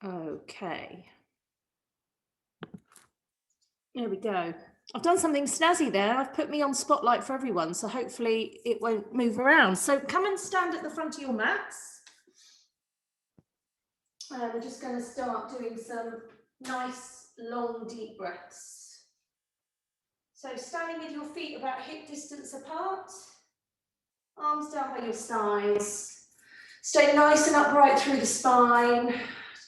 Okay. There we go. I've done something snazzy there. I've put me on spotlight for everyone, so hopefully it won't move around. So come and stand at the front of your mats. We're just going to start doing some nice, long, deep breaths. So standing with your feet about hip distance apart, arms down by your sides. Stay nice and upright through the spine.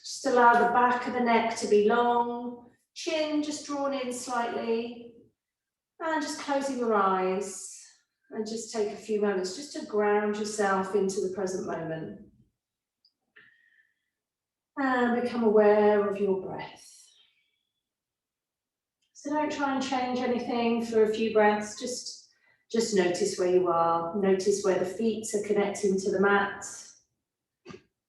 Just allow the back of the neck to be long. Chin just drawn in slightly. And just closing your eyes. And just take a few moments just to ground yourself into the present moment. And become aware of your breath. So don't try and change anything for a few breaths. Just notice where you are. Notice where the feet are connecting to the mat.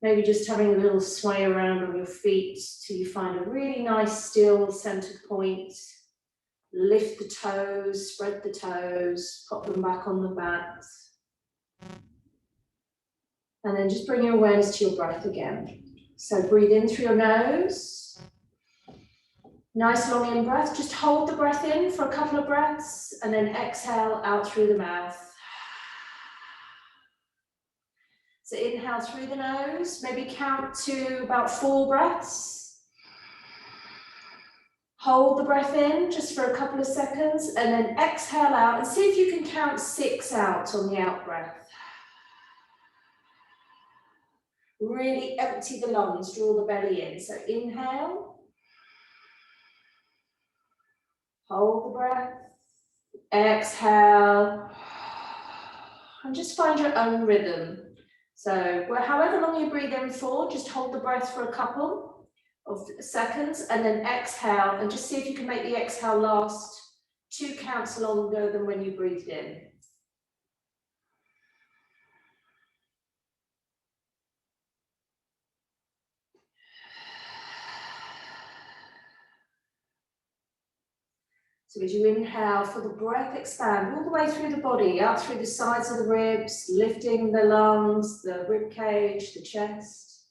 Maybe just having a little sway around on your feet till you find a really nice still centered point. Lift the toes, spread the toes, pop them back on the mat. And then just bring your awareness to your breath again. So breathe in through your nose. Nice long in breath. Just hold the breath in for a couple of breaths and then exhale out through the mouth. So inhale through the nose, maybe count to about 4 breaths. Hold the breath in just for a couple of seconds and then exhale out and see if you can count 6 out on the out breath. Really empty the lungs, draw the belly in. So inhale. Hold the breath. Exhale. And just find your own rhythm. So however long you breathe in for, just hold the breath for a couple of seconds and then exhale and just see if you can make the exhale last 2 counts longer than when you breathed in. So as you inhale, feel the breath expand all the way through the body, out through the sides of the ribs, lifting the lungs, the rib cage, the chest.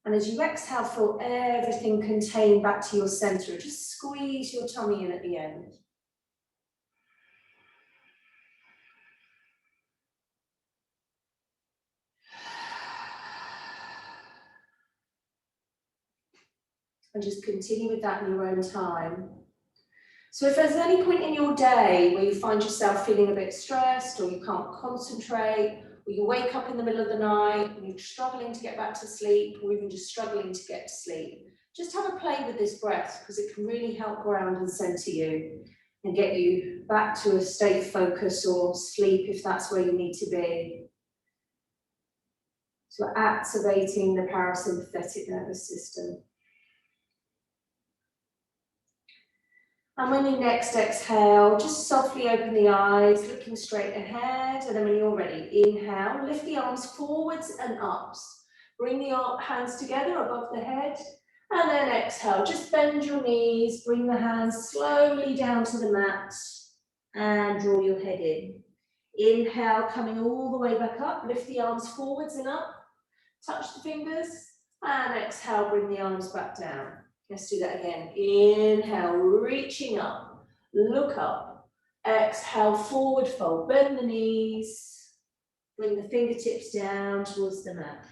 And as you exhale, feel everything contained back to your center. Just squeeze your tummy in at the end. And just continue with that in your own time. So if there's any point in your day where you find yourself feeling a bit stressed or you can't concentrate, or you wake up in the middle of the night and you're struggling to get back to sleep, or even just struggling to get to sleep, just have a play with this breath because it can really help ground and center you and get you back to a state of focus or sleep if that's where you need to be. So we're activating the parasympathetic nervous system. And when you next exhale, just softly open the eyes, looking straight ahead. And then when you're ready, inhale, lift the arms forwards and ups. Bring the hands together above the head. And then exhale, just bend your knees, bring the hands slowly down to the mat and draw your head in. Inhale, coming all the way back up, lift the arms forwards and up. Touch the fingers and exhale, bring the arms back down. Let's do that again. Inhale, reaching up, look up. Exhale, forward fold, bend the knees. Bring the fingertips down towards the mat.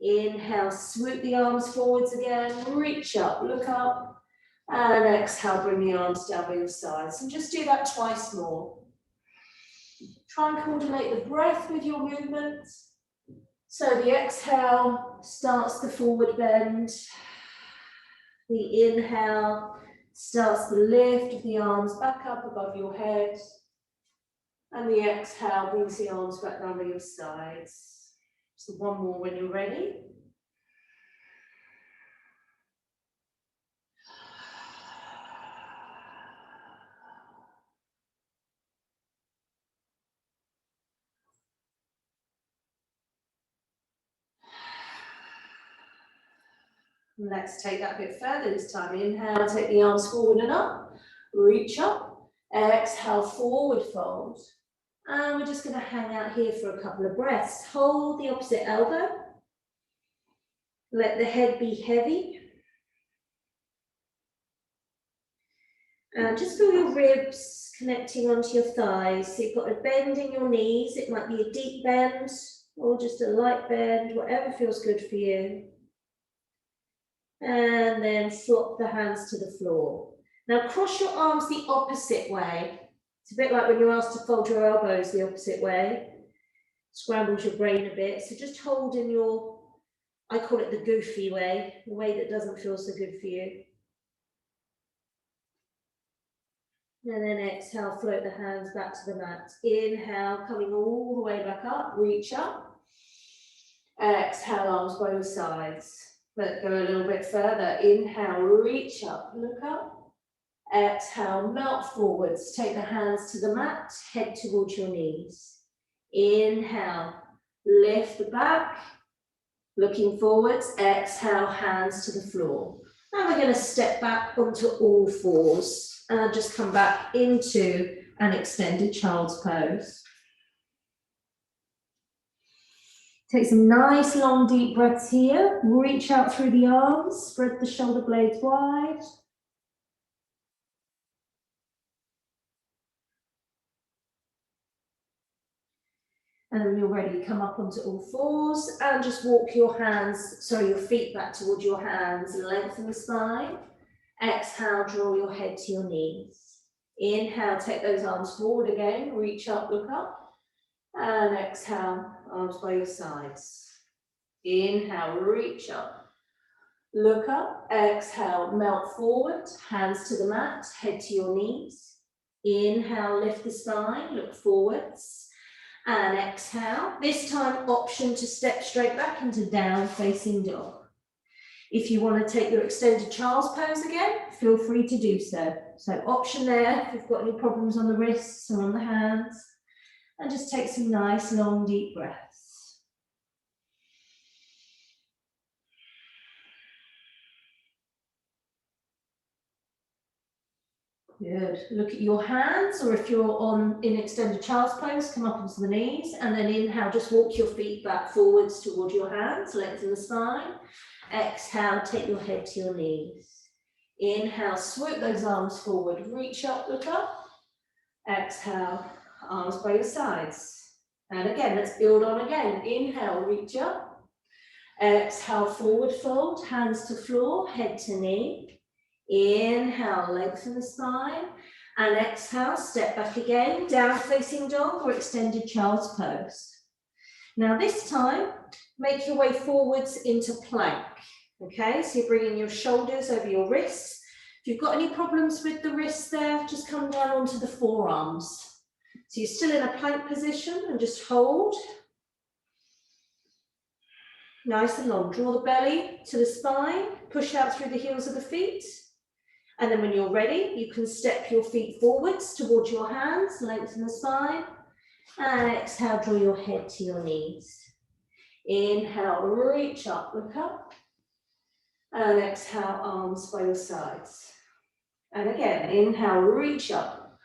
Inhale, swoop the arms forwards again, reach up, look up. And exhale, bring the arms down by your sides. And just do that twice more. Try and coordinate the breath with your movement. So the exhale starts the forward bend. The inhale starts the lift of the arms back up above your head. And the exhale brings the arms back down by your sides. So one more when you're ready. Let's take that a bit further this time. Inhale, take the arms forward and up. Reach up. Exhale, forward fold. And we're just going to hang out here for a couple of breaths. Hold the opposite elbow. Let the head be heavy. And just feel your ribs connecting onto your thighs. So you've got a bend in your knees. It might be a deep bend or just a light bend, whatever feels good for you. And then flop the hands to the floor. Now cross your arms the opposite way. It's a bit like when you're asked to fold your elbows the opposite way. Scrambles your brain a bit. So just hold in your, I call it the goofy way, the way that doesn't feel so good for you. And then exhale, float the hands back to the mat. Inhale, coming all the way back up, reach up. Exhale, arms by your sides. Let go a little bit further. Inhale, reach up, look up. Exhale, melt forwards. Take the hands to the mat, head towards your knees. Inhale, lift the back, looking forwards. Exhale, hands to the floor. Now we're going to step back onto all fours. And just come back into an extended child's pose. Take some nice long deep breaths here. Reach out through the arms, spread the shoulder blades wide. And when you're ready, come up onto all fours and just walk your feet back towards your hands, lengthen the spine. Exhale, draw your head to your knees. Inhale, take those arms forward again, reach up, look up. And exhale, arms by your sides. Inhale, reach up, look up. Exhale, melt forward, hands to the mat, head to your knees. Inhale, lift the spine, look forwards. And exhale, this time option to step straight back into down facing dog. If you want to take your extended child's pose again, feel free to do so. So option there, if you've got any problems on the wrists or on the hands, and just take some nice long deep breaths. Good. Look at your hands, or if you're in extended child's pose, come up onto the knees, and then inhale, just walk your feet back forwards toward your hands, lengthen the spine. Exhale, take your head to your knees. Inhale, swoop those arms forward, reach up, look up. Exhale, arms by your sides. And again, let's build on again. Inhale, reach up. Exhale, forward fold, hands to floor, head to knee. Inhale, lengthen the spine. And exhale, step back again, down facing dog or extended child's pose. Now this time, make your way forwards into plank. Okay, so you're bringing your shoulders over your wrists. If you've got any problems with the wrists there, just come down onto the forearms. So you're still in a plank position and just hold. Nice and long. Draw the belly to the spine, push out through the heels of the feet. And then when you're ready, you can step your feet forwards towards your hands, lengthen the spine. And exhale, draw your head to your knees. Inhale, reach up, look up. And exhale, arms by your sides. And again, inhale, reach up,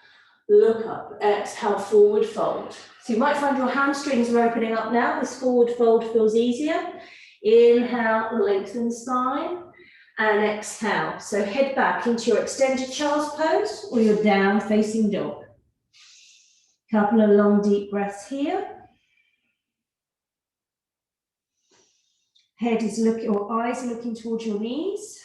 look up. Exhale, forward fold. So you might find your hamstrings are opening up now. This forward fold feels easier. Inhale, lengthen the spine. And exhale. So head back into your extended child's pose or your down facing dog. Couple of long deep breaths here. Head is looking, or eyes are looking towards your knees.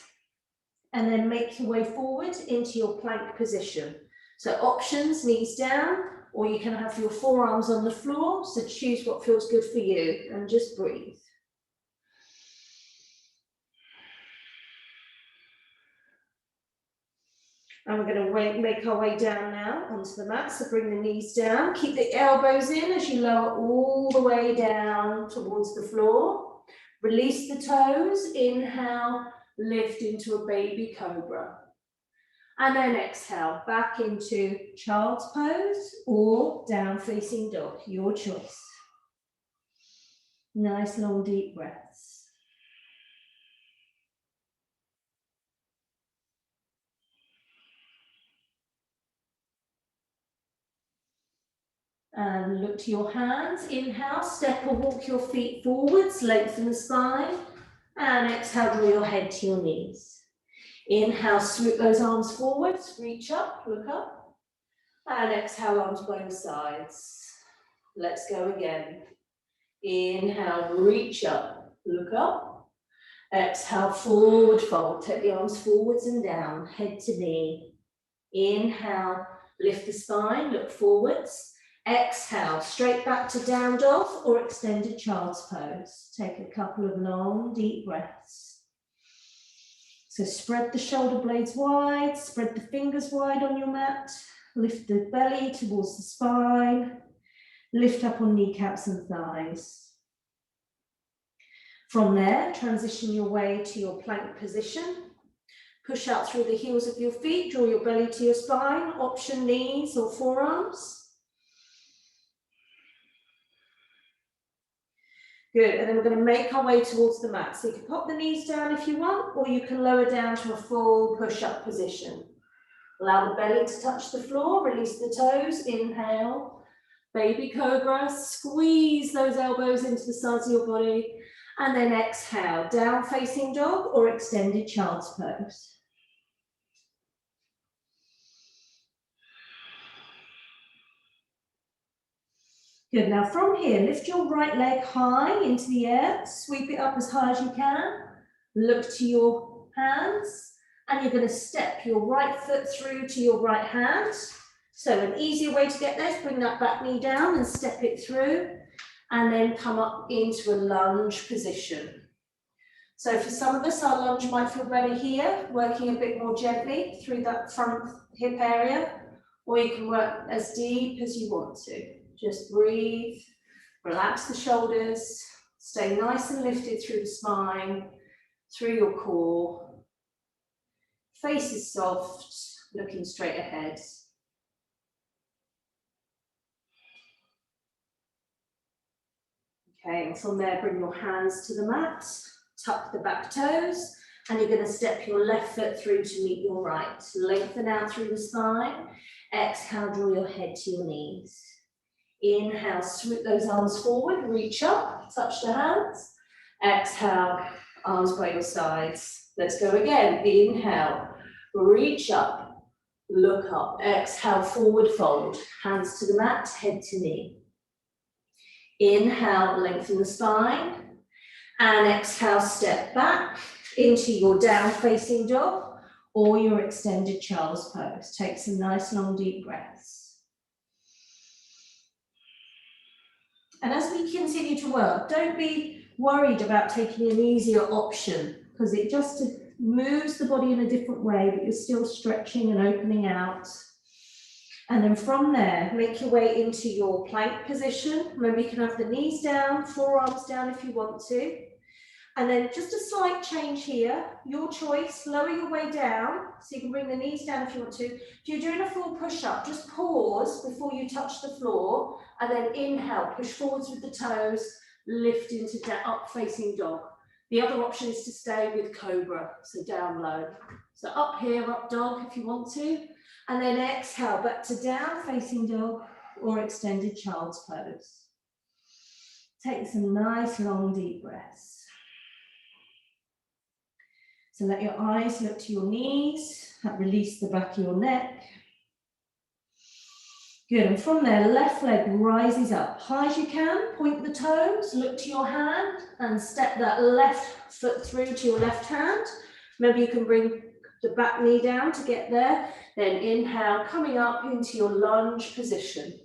And then make your way forward into your plank position. So options, knees down, or you can have your forearms on the floor. So choose what feels good for you and just breathe. And we're going to make our way down now onto the mat. So bring the knees down, keep the elbows in as you lower all the way down towards the floor. Release the toes, inhale, lift into a baby cobra. And then exhale, back into child's pose or down facing dog, your choice. Nice long deep breaths. And look to your hands. Inhale, step or walk your feet forwards, lengthen the spine. And exhale, draw your head to your knees. Inhale, swoop those arms forwards, reach up, look up. And exhale, arms by your sides. Let's go again. Inhale, reach up, look up. Exhale, forward fold. Take the arms forwards and down, head to knee. Inhale, lift the spine, look forwards. Exhale, straight back to down dog or extended child's pose. Take a couple of long, deep breaths. So spread the shoulder blades wide, spread the fingers wide on your mat. Lift the belly towards the spine. Lift up on kneecaps and thighs. From there, transition your way to your plank position. Push out through the heels of your feet, draw your belly to your spine, option knees or forearms. Good, and then we're going to make our way towards the mat. So you can pop the knees down if you want, or you can lower down to a full push-up position. Allow the belly to touch the floor, release the toes, inhale. Baby cobra, squeeze those elbows into the sides of your body, and then exhale, down facing dog or extended child's pose. Good, now from here, lift your right leg high into the air, sweep it up as high as you can, look to your hands, and you're going to step your right foot through to your right hand. So an easier way to get there is bring that back knee down and step it through, and then come up into a lunge position. So for some of us, our lunge might feel better here, working a bit more gently through that front hip area, or you can work as deep as you want to. Just breathe, relax the shoulders, stay nice and lifted through the spine, through your core. Face is soft, looking straight ahead. Okay, and from there, bring your hands to the mat, tuck the back toes, and you're going to step your left foot through to meet your right. Lengthen out through the spine. Exhale, draw your head to your knees. Inhale, swoop those arms forward, reach up, touch the hands. Exhale, arms by your sides. Let's go again. Inhale, reach up, look up. Exhale, forward fold. Hands to the mat, head to knee. Inhale, lengthen the spine. And exhale, step back into your down facing dog or your extended child's pose. Take some nice long deep breaths. And as we continue to work, don't be worried about taking an easier option, because it just moves the body in a different way, but you're still stretching and opening out. And then from there, make your way into your plank position. Remember, you can have the knees down, forearms down if you want to. And then just a slight change here, your choice, lower your way down, so you can bring the knees down if you want to. If you're doing a full push-up, just pause before you touch the floor, and then inhale, push forwards with the toes, lift into up facing dog. The other option is to stay with cobra, so down low. So up here, up dog if you want to, and then exhale, back to down facing dog or extended child's pose. Take some nice long deep breaths. So let your eyes look to your knees, release the back of your neck. Good, and from there, left leg rises up high as you can, point the toes, look to your hand and step that left foot through to your left hand. Maybe you can bring the back knee down to get there. Then inhale, coming up into your lunge position.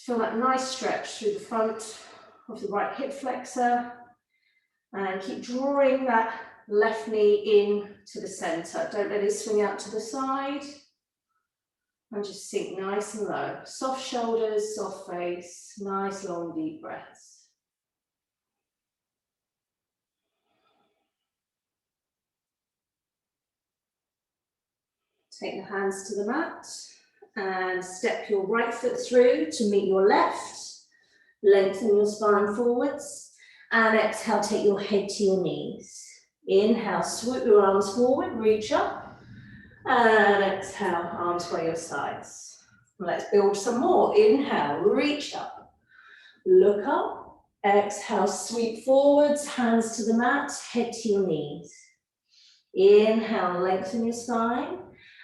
Feel that nice stretch through the front of the right hip flexor. And keep drawing that left knee in to the center. Don't let it swing out to the side. And just sink nice and low. Soft shoulders, soft face, nice long deep breaths. Take the hands to the mat and step your right foot through to meet your left. Lengthen your spine forwards. And exhale, take your head to your knees. Inhale, swoop your arms forward, reach up. And exhale, arms by your sides. Let's build some more. Inhale, reach up. Look up. Exhale, sweep forwards, hands to the mat, head to your knees. Inhale, lengthen your spine.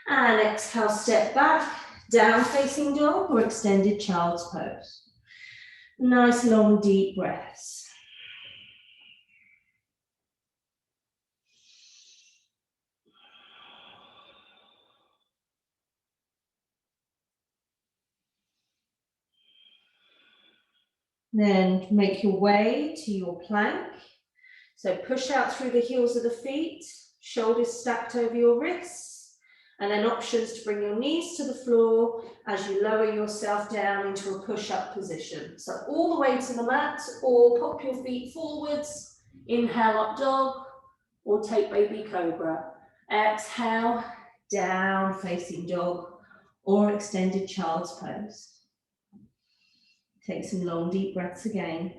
And exhale, step back, down facing dog or extended child's pose. Nice long deep breaths. Then make your way to your plank. So push out through the heels of the feet, shoulders stacked over your wrists, and then options to bring your knees to the floor as you lower yourself down into a push-up position. So all the way to the mat, or pop your feet forwards, inhale up dog, or take baby cobra. Exhale, down facing dog, or extended child's pose. Take some long deep breaths again.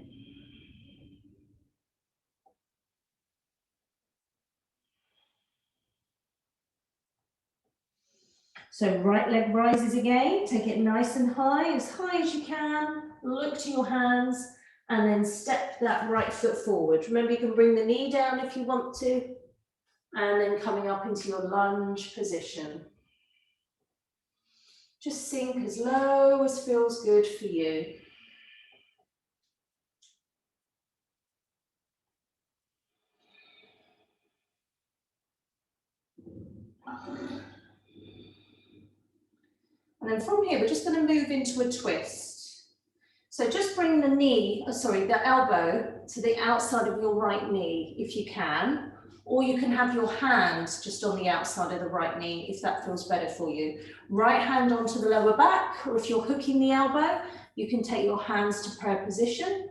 So right leg rises again, take it nice and high as you can, look to your hands, and then step that right foot forward. Remember, you can bring the knee down if you want to, and then coming up into your lunge position. Just sink as low as feels good for you. And then from here, we're just going to move into a twist. So just bring the the elbow to the outside of your right knee if you can, or you can have your hands just on the outside of the right knee if that feels better for you. Right hand onto the lower back, or if you're hooking the elbow, you can take your hands to prayer position.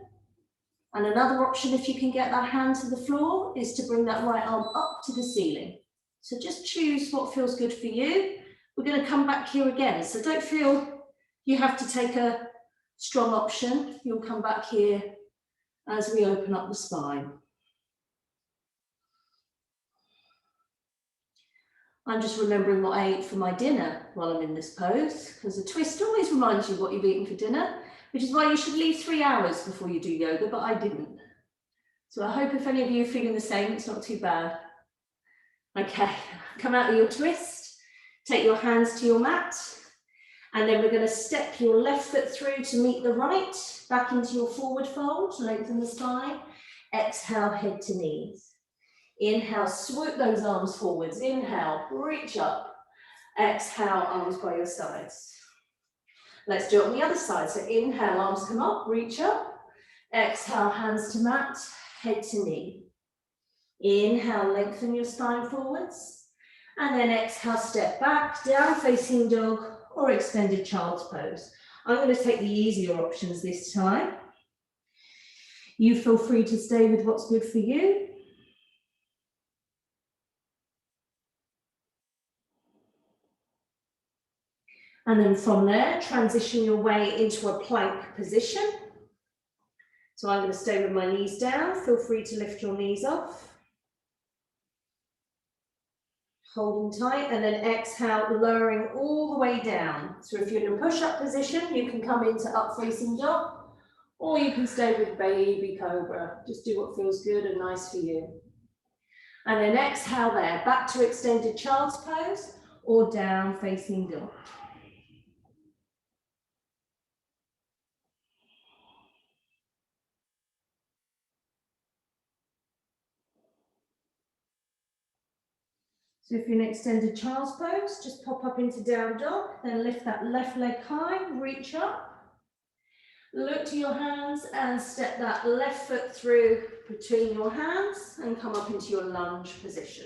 And another option, if you can get that hand to the floor, is to bring that right arm up to the ceiling. So just choose what feels good for you. We're going to come back here again, so don't feel you have to take a strong option. You'll come back here as we open up the spine. I'm just remembering what I ate for my dinner while I'm in this pose, because a twist always reminds you what you've eaten for dinner, which is why you should leave 3 hours before you do yoga, but I didn't. So I hope if any of you are feeling the same, it's not too bad. Okay, come out of your twist, take your hands to your mat, and then we're going to step your left foot through to meet the right, back into your forward fold, lengthen the spine. Exhale, head to knees. Inhale, swoop those arms forwards. Inhale, reach up. Exhale, arms by your sides. Let's do it on the other side. So inhale, arms come up, reach up. Exhale, hands to mat, head to knee. Inhale, lengthen your spine forwards. And then exhale, step back, down facing dog or extended child's pose. I'm going to take the easier options this time. You feel free to stay with what's good for you. And then from there, transition your way into a plank position. So I'm going to stay with my knees down. Feel free to lift your knees off. Holding tight, and then exhale, lowering all the way down. So if you're in a push-up position, you can come into up facing dog, or you can stay with baby cobra. Just do what feels good and nice for you. And then exhale there, back to extended child's pose, or down facing dog. So if you're in extended child's pose, just pop up into down dog, then lift that left leg high, reach up. Look to your hands and step that left foot through between your hands and come up into your lunge position.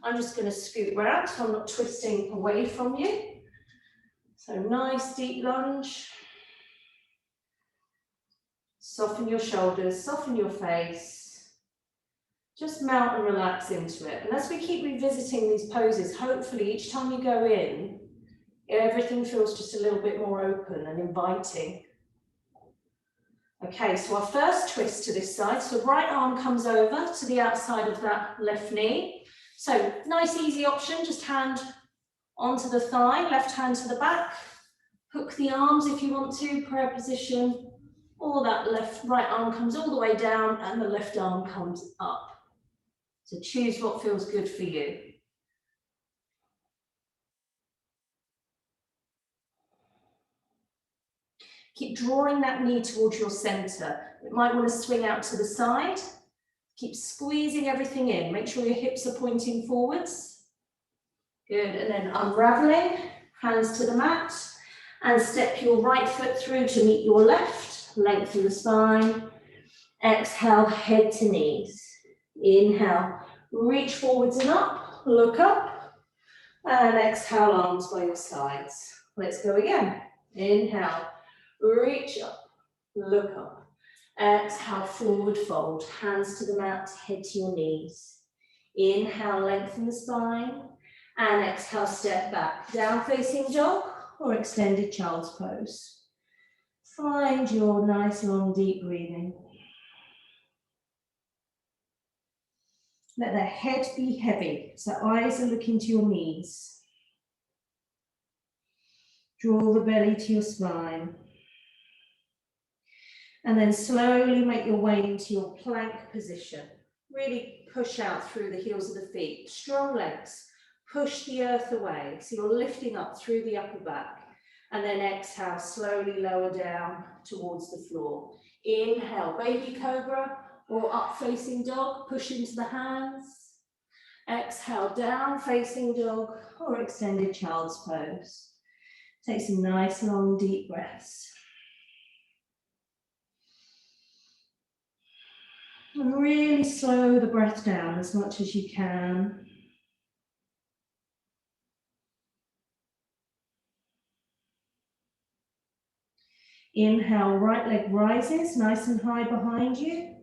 I'm just going to scoot around so I'm not twisting away from you. So nice deep lunge. Soften your shoulders, soften your face. Just melt and relax into it. And as we keep revisiting these poses, hopefully each time you go in, everything feels just a little bit more open and inviting. Okay, so our first twist to this side. So right arm comes over to the outside of that left knee. So nice easy option, just hand onto the thigh, left hand to the back. Hook the arms if you want to, prayer position. Or that right arm comes all the way down and the left arm comes up. So choose what feels good for you. Keep drawing that knee towards your center. It might want to swing out to the side. Keep squeezing everything in. Make sure your hips are pointing forwards. Good, and then unraveling, hands to the mat, and step your right foot through to meet your left. Lengthen the spine. Exhale, head to knees. Inhale, reach forwards and up, look up. And exhale, arms by your sides. Let's go again. Inhale, reach up, look up. Exhale, forward fold, hands to the mat, head to your knees. Inhale, lengthen the spine. And exhale, step back, down facing dog or extended child's pose. Find your nice, long, deep breathing. Let the head be heavy, so eyes are looking to your knees. Draw the belly to your spine. And then slowly make your way into your plank position. Really push out through the heels of the feet. Strong legs. Push the earth away. So you're lifting up through the upper back. And then exhale, slowly lower down towards the floor. Inhale, baby cobra or up facing dog. Push into the hands. Exhale, down facing dog or extended child's pose. Take some nice, long, deep breaths. And really slow the breath down as much as you can. Inhale, right leg rises nice and high behind you.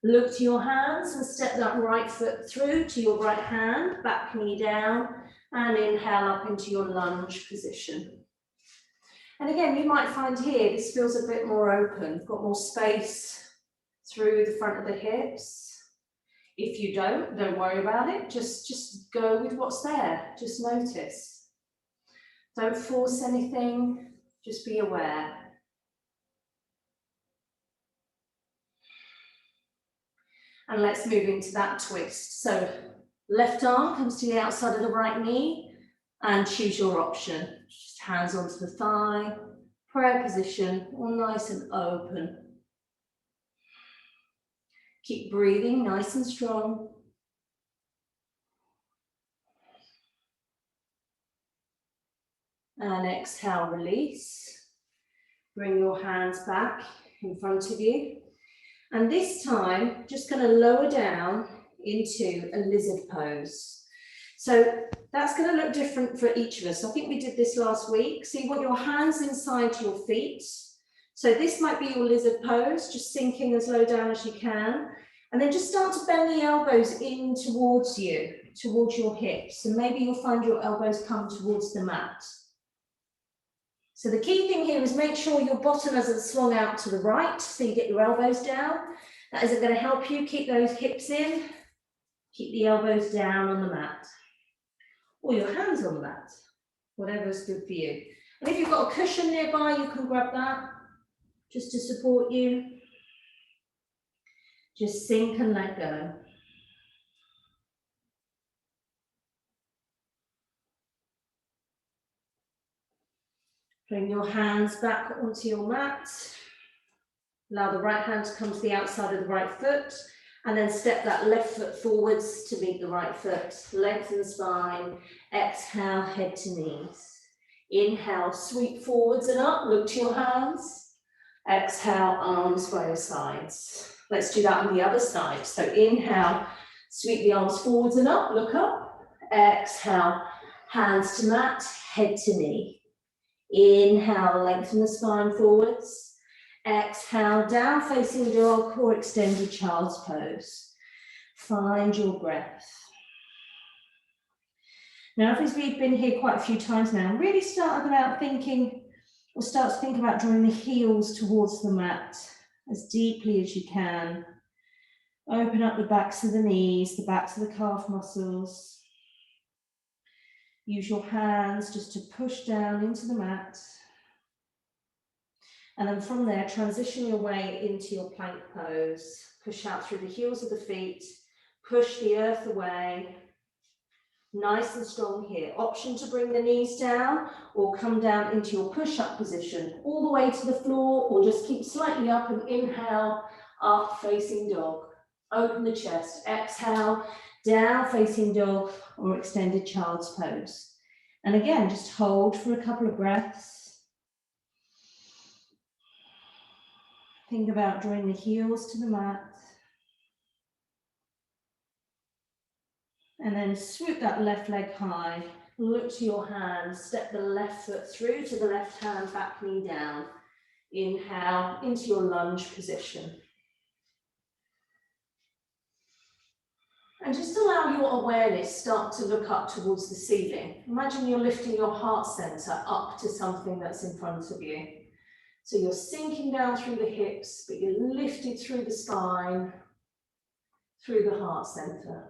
Look to your hands and step that right foot through to your right hand, back knee down, and inhale up into your lunge position. And again, you might find here, this feels a bit more open, got more space through the front of the hips. If you don't worry about it. Just go with what's there. Just notice. Don't force anything. Just be aware. And let's move into that twist. So left arm comes to the outside of the right knee and choose your option. Just hands onto the thigh, prayer position, all nice and open. Keep breathing nice and strong. And exhale, release. Bring your hands back in front of you. And this time, just going to lower down into a lizard pose. So that's going to look different for each of us. I think we did this last week. So you want your hands inside your feet. So this might be your lizard pose, just sinking as low down as you can. And then just start to bend the elbows in towards you, towards your hips. And maybe you'll find your elbows come towards the mat. So the key thing here is make sure your bottom hasn't swung out to the right, so you get your elbows down. That isn't going to help you. Keep those hips in. Keep the elbows down on the mat. Or your hands on the mat, whatever's good for you. And if you've got a cushion nearby, you can grab that just to support you. Just sink and let go. Bring your hands back onto your mat. Allow the right hand to come to the outside of the right foot, and then step that left foot forwards to meet the right foot. Lengthen the spine. Exhale, head to knees. Inhale, sweep forwards and up. Look to your hands. Exhale, arms by your sides. Let's do that on the other side. So inhale, sweep the arms forwards and up. Look up. Exhale, hands to mat, head to knee. Inhale, lengthen the spine forwards. Exhale, down facing dog or extended child's pose. Find your breath. Now, if we've been here quite a few times now, really start to think about drawing the heels towards the mat as deeply as you can. Open up the backs of the knees, the backs of the calf muscles. Use your hands just to push down into the mat. And then from there, transition your way into your plank pose. Push out through the heels of the feet. Push the earth away. Nice and strong here. Option to bring the knees down or come down into your push-up position, all the way to the floor, or just keep slightly up and inhale, up facing dog. Open the chest, exhale, down facing dog or extended child's pose. And again, just hold for a couple of breaths. Think about drawing the heels to the mat. And then swoop that left leg high, look to your hands, step the left foot through to the left hand, back knee down. Inhale into your lunge position. And just allow your awareness start to look up towards the ceiling. Imagine you're lifting your heart center up to something that's in front of you. So you're sinking down through the hips, but you're lifted through the spine, through the heart center.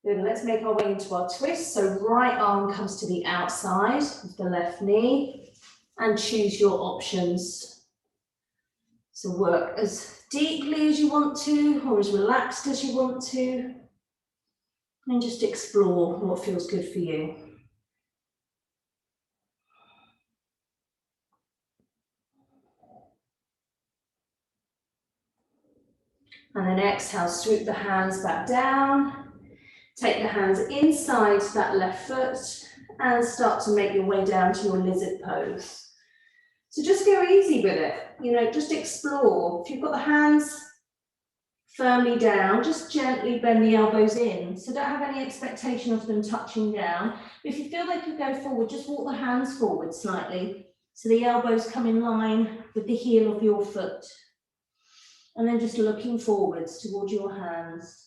Good, let's make our way into our twist. So right arm comes to the outside of the left knee and choose your options. So work as deeply as you want to or as relaxed as you want to. And just explore what feels good for you. And then exhale, swoop the hands back down. Take the hands inside that left foot and start to make your way down to your lizard pose. So just go easy with it, just explore. If you've got the hands firmly down, just gently bend the elbows in. So don't have any expectation of them touching down. If you feel they could go forward, just walk the hands forward slightly. So the elbows come in line with the heel of your foot. And then just looking forwards towards your hands.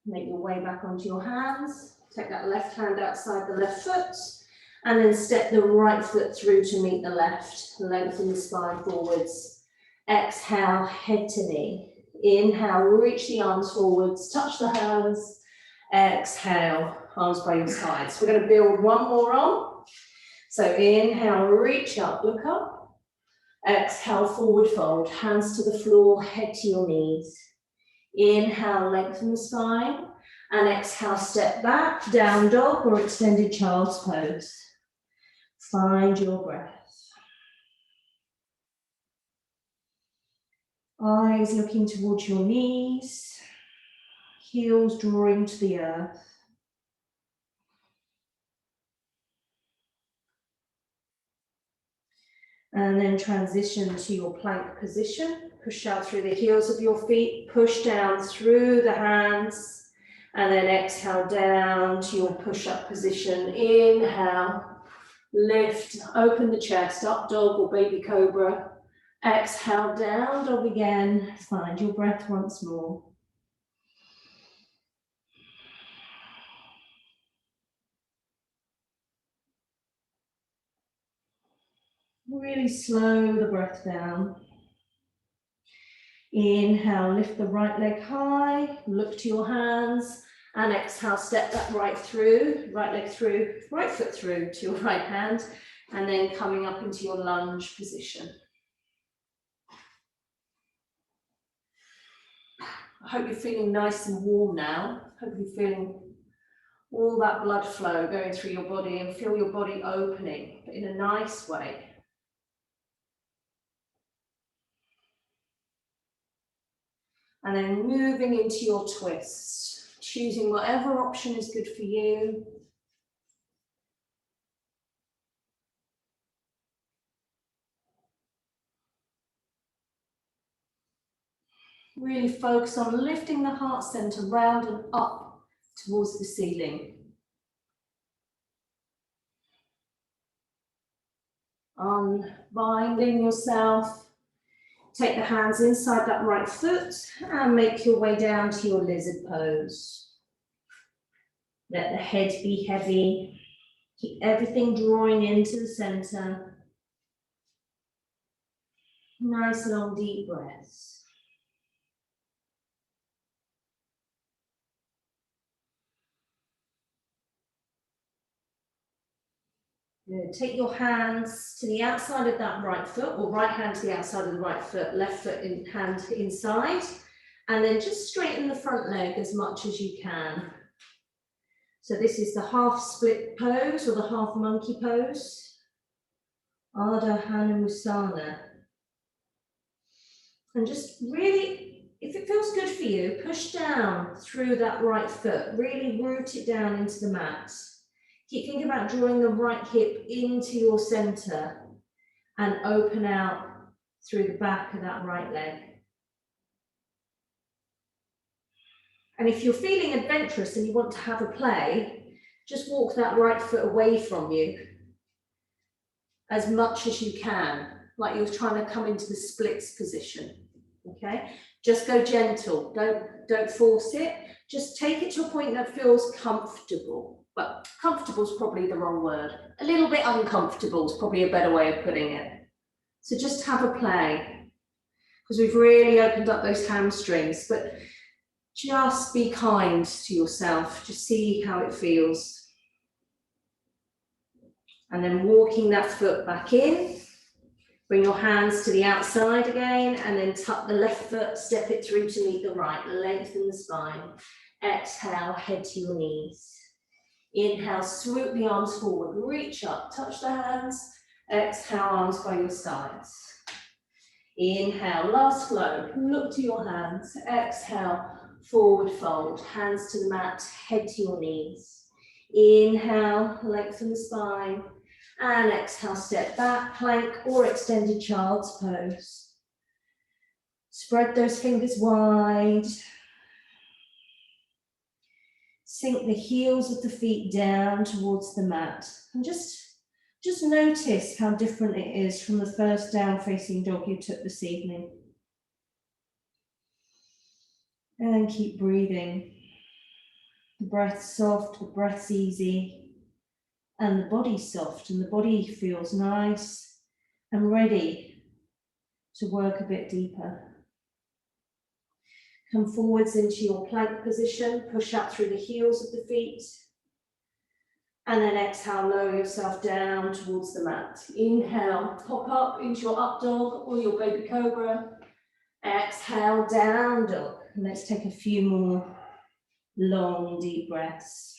Make your way back onto your hands. Take that left hand outside the left foot. And then step the right foot through to meet the left. Lengthen the spine forwards. Exhale, head to knee. Inhale, reach the arms forwards. Touch the hands. Exhale, arms by your sides. We're going to build one more on. So inhale, reach up, look up. Exhale, forward fold. Hands to the floor, head to your knees. Inhale, lengthen the spine, and exhale, step back, down dog or extended child's pose. Find your breath. Eyes looking towards your knees, heels drawing to the earth. And then transition to your plank position. Push out through the heels of your feet, push down through the hands, and then exhale down to your push-up position. Inhale, lift, open the chest, up dog or baby cobra. Exhale, down dog again. Find your breath once more. Really slow the breath down. Inhale, lift the right leg high, look to your hands, and exhale, step that right leg through, right foot through to your right hand, and then coming up into your lunge position. I hope you're feeling nice and warm now. I hope you're feeling all that blood flow going through your body and feel your body opening in a nice way. And then moving into your twist, choosing whatever option is good for you. Really focus on lifting the heart center round and up towards the ceiling. Unbinding yourself. Take the hands inside that right foot and make your way down to your lizard pose. Let the head be heavy. Keep everything drawing into the center. Nice long deep breaths. Good. Take your hands to the outside of that right foot, or right hand to the outside of the right foot, left foot in hand inside, and then just straighten the front leg as much as you can. So this is the half split pose or the half monkey pose. Ardha Hanumusana. And just really, if it feels good for you, push down through that right foot, really root it down into the mat. Keep thinking about drawing the right hip into your center and open out through the back of that right leg. And if you're feeling adventurous and you want to have a play, just walk that right foot away from you as much as you can, like you're trying to come into the splits position, okay? Just go gentle, don't force it. Just take it to a point that feels comfortable. But comfortable is probably the wrong word. A little bit uncomfortable is probably a better way of putting it. So just have a play, because we've really opened up those hamstrings, but just be kind to yourself. Just see how it feels. And then walking that foot back in. Bring your hands to the outside again, and then tuck the left foot, step it through to meet the right. Lengthen the spine. Exhale, head to your knees. Inhale, swoop the arms forward, reach up, touch the hands. Exhale, arms by your sides. Inhale, last flow, look to your hands. Exhale, forward fold, hands to the mat, head to your knees. Inhale, lengthen the spine. And exhale, step back, plank or extended child's pose. Spread those fingers wide. Sink the heels of the feet down towards the mat. And just notice how different it is from the first down facing dog you took this evening. And keep breathing. The breath's soft, the breath's easy, and the body's soft, and the body feels nice and ready to work a bit deeper. Come forwards into your plank position, push up through the heels of the feet, and then exhale, lower yourself down towards the mat. Inhale, pop up into your up dog or your baby cobra. Exhale, down dog. And let's take a few more long, deep breaths.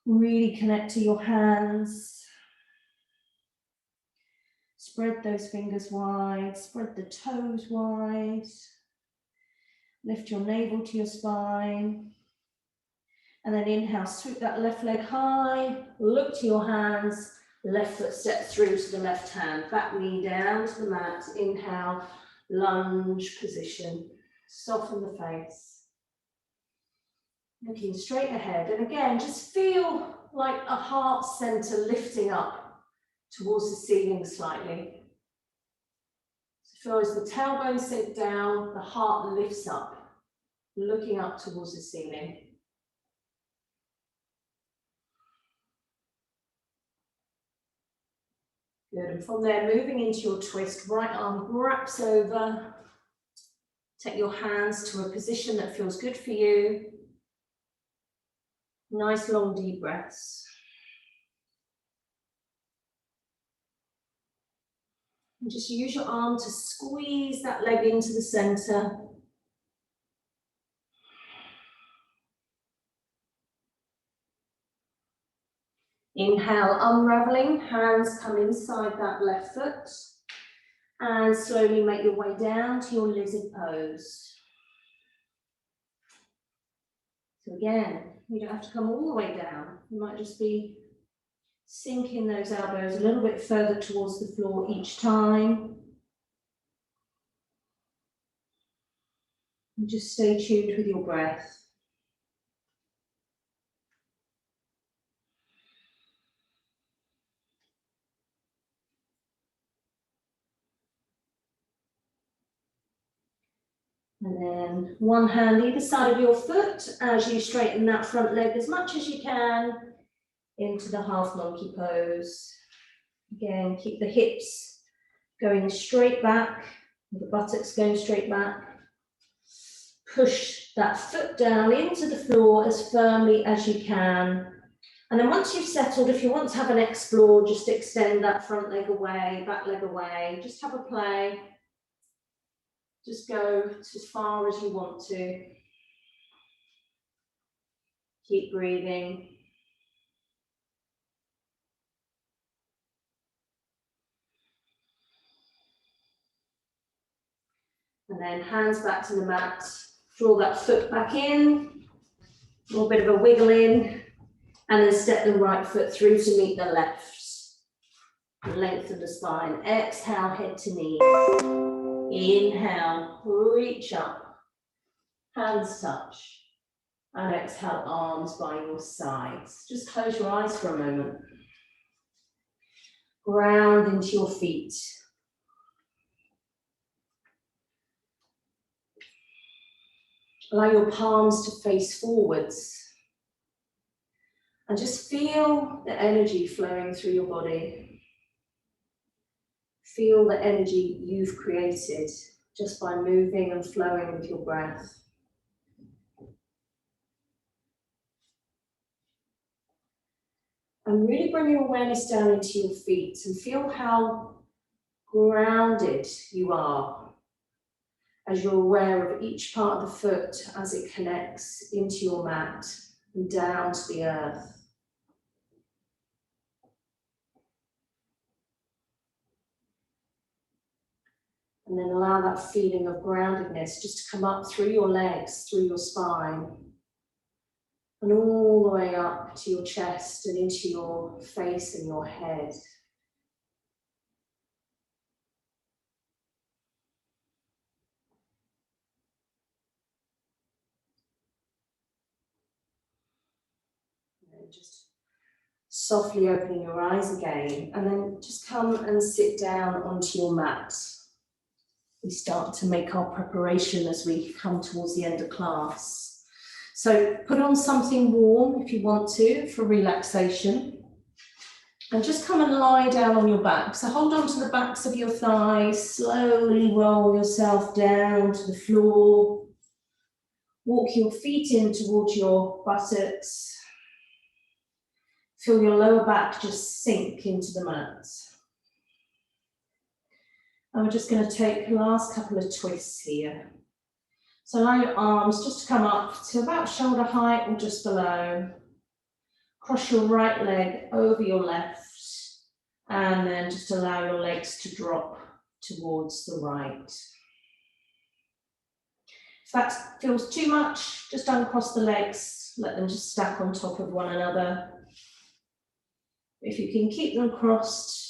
Really connect to your hands. Spread those fingers wide, spread the toes wide. Lift your navel to your spine. And then inhale, swoop that left leg high, look to your hands, left foot step through to the left hand, back knee down to the mat. Inhale, lunge position, soften the face. Looking straight ahead, and again, just feel like a heart center lifting up towards the ceiling slightly. So feel as the tailbone sink down, the heart lifts up, looking up towards the ceiling. Good, and from there, moving into your twist, right arm wraps over. Take your hands to a position that feels good for you. Nice long deep breaths. And just use your arm to squeeze that leg into the center. Inhale, unraveling, hands come inside that left foot. And slowly make your way down to your lizard pose. So again, you don't have to come all the way down. You might just be sinking those elbows a little bit further towards the floor each time. And just stay tuned with your breath. And then one hand either side of your foot as you straighten that front leg as much as you can into the half monkey pose. Again, keep the hips going straight back, the buttocks going straight back. Push that foot down into the floor as firmly as you can. And then once you've settled, if you want to have an explore, just extend that front leg away, back leg away, just have a play. Just go as far as you want to. Keep breathing. And then hands back to the mat. Draw that foot back in. A little bit of a wiggle in. And then step the right foot through to meet the left. Lengthen the spine. Exhale, head to knee. Inhale, reach up. Hands touch. And exhale, arms by your sides. Just close your eyes for a moment. Ground into your feet. Allow your palms to face forwards. And just feel the energy flowing through your body. Feel the energy you've created just by moving and flowing with your breath. And really bring your awareness down into your feet and feel how grounded you are as you're aware of each part of the foot as it connects into your mat and down to the earth. And then allow that feeling of groundedness just to come up through your legs, through your spine, and all the way up to your chest and into your face and your head. And just softly opening your eyes again, and then just come and sit down onto your mat. We start to make our preparation as we come towards the end of class. So put on something warm if you want to for relaxation. And just come and lie down on your back. So hold on to the backs of your thighs, slowly roll yourself down to the floor. Walk your feet in towards your buttocks. Feel your lower back just sink into the mat. And we're just going to take the last couple of twists here. So allow your arms just to come up to about shoulder height or just below. Cross your right leg over your left. And then just allow your legs to drop towards the right. If that feels too much, just uncross the legs. Let them just stack on top of one another. If you can keep them crossed,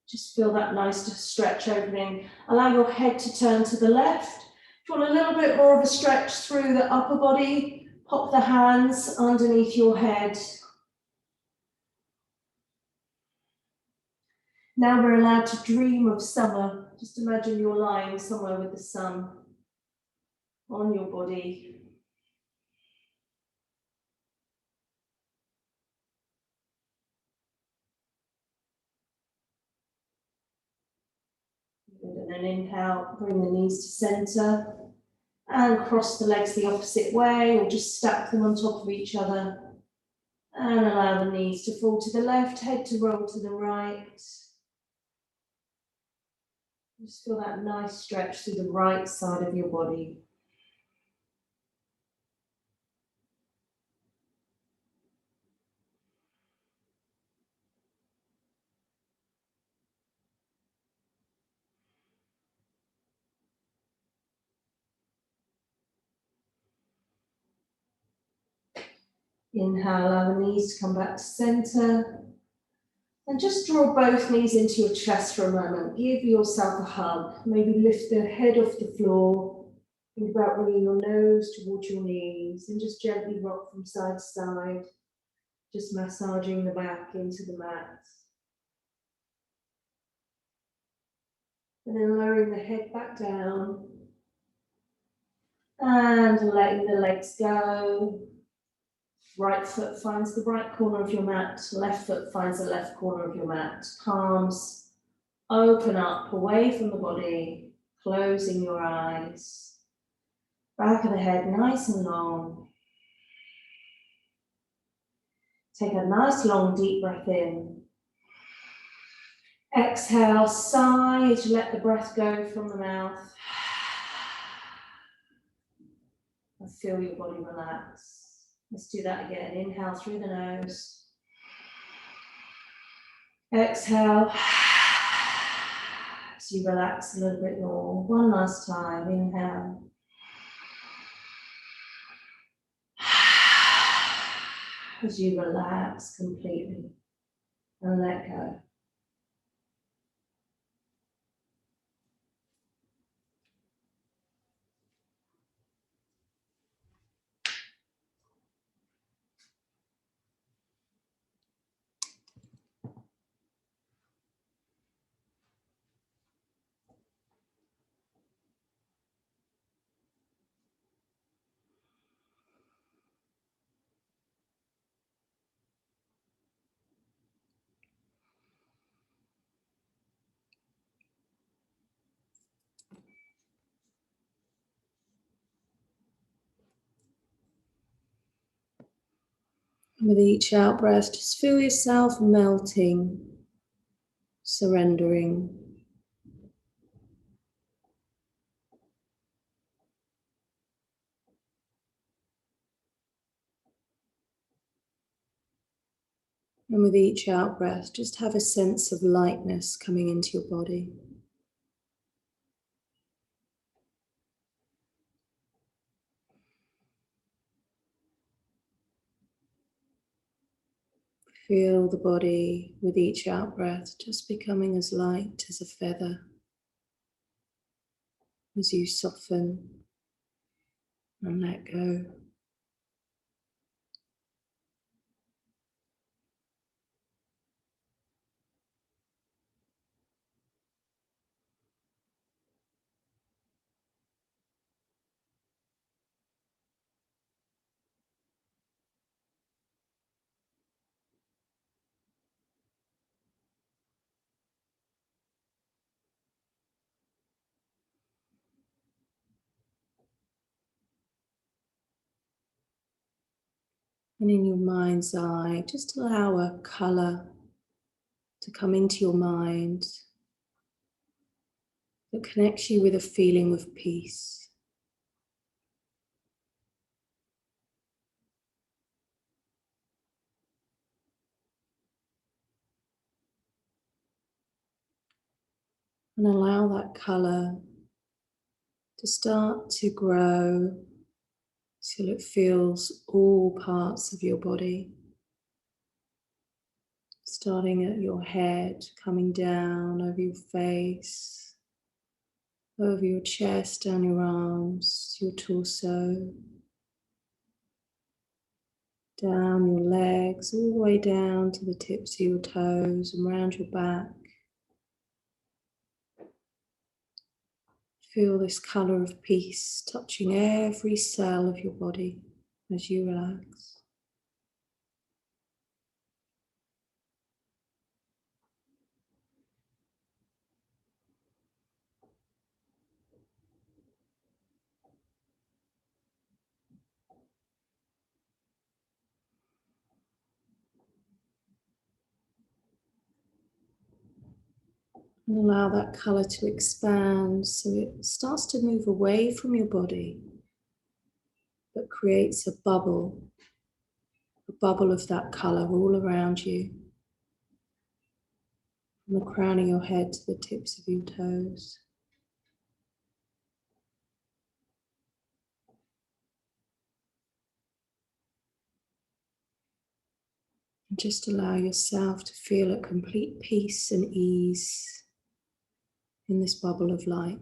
just feel that nice stretch opening. Allow your head to turn to the left. If you want a little bit more of a stretch through the upper body, pop the hands underneath your head. Now we're allowed to dream of summer. Just imagine you're lying somewhere with the sun on your body. And then inhale, bring the knees to center and cross the legs the opposite way or just stack them on top of each other. And allow the knees to fall to the left, head to roll to the right. Just feel that nice stretch through the right side of your body. Inhale, allow the knees to come back to center. And just draw both knees into your chest for a moment. Give yourself a hug. Maybe lift the head off the floor. Think about bringing your nose towards your knees and just gently rock from side to side. Just massaging the back into the mat. And then lowering the head back down. And letting the legs go. Right foot finds the right corner of your mat. Left foot finds the left corner of your mat. Palms open up away from the body, closing your eyes. Back of the head nice and long. Take a nice long deep breath in. Exhale, sigh to let the breath go from the mouth. And feel your body relax. Let's do that again. Inhale through the nose. Exhale. As you relax a little bit more. One last time. Inhale. As you relax completely and let go. With each out breath, just feel yourself melting, surrendering. And with each out breath, just have a sense of lightness coming into your body. Feel the body with each out breath just becoming as light as a feather as you soften and let go. And in your mind's eye, just allow a colour to come into your mind that connects you with a feeling of peace. And allow that colour to start to grow till it fills all parts of your body. Starting at your head, coming down over your face, over your chest, down your arms, your torso, down your legs, all the way down to the tips of your toes and around your back. Feel this colour of peace touching every cell of your body as you relax. And allow that colour to expand so it starts to move away from your body, but creates a bubble of that colour all around you, from the crown of your head to the tips of your toes. And just allow yourself to feel at complete peace and ease in this bubble of light.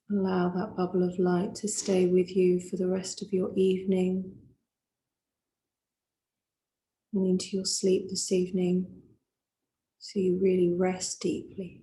Allow that bubble of light to stay with you for the rest of your evening and into your sleep this evening, so you really rest deeply.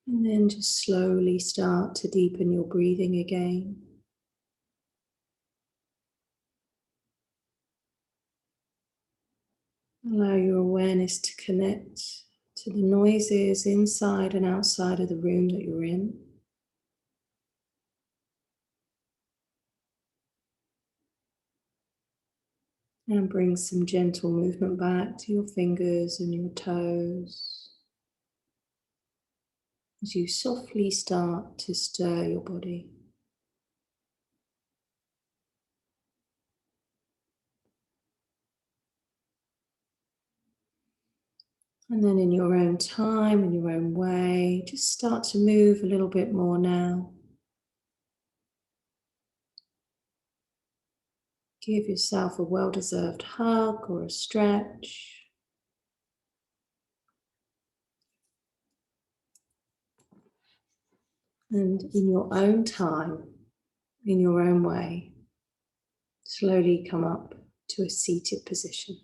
And then just slowly start to deepen your breathing again. Allow your awareness to connect to the noises inside and outside of the room that you're in. And bring some gentle movement back to your fingers and your toes as you softly start to stir your body. And then in your own time, in your own way, just start to move a little bit more now. Give yourself a well-deserved hug or a stretch. And in your own time, in your own way, slowly come up to a seated position.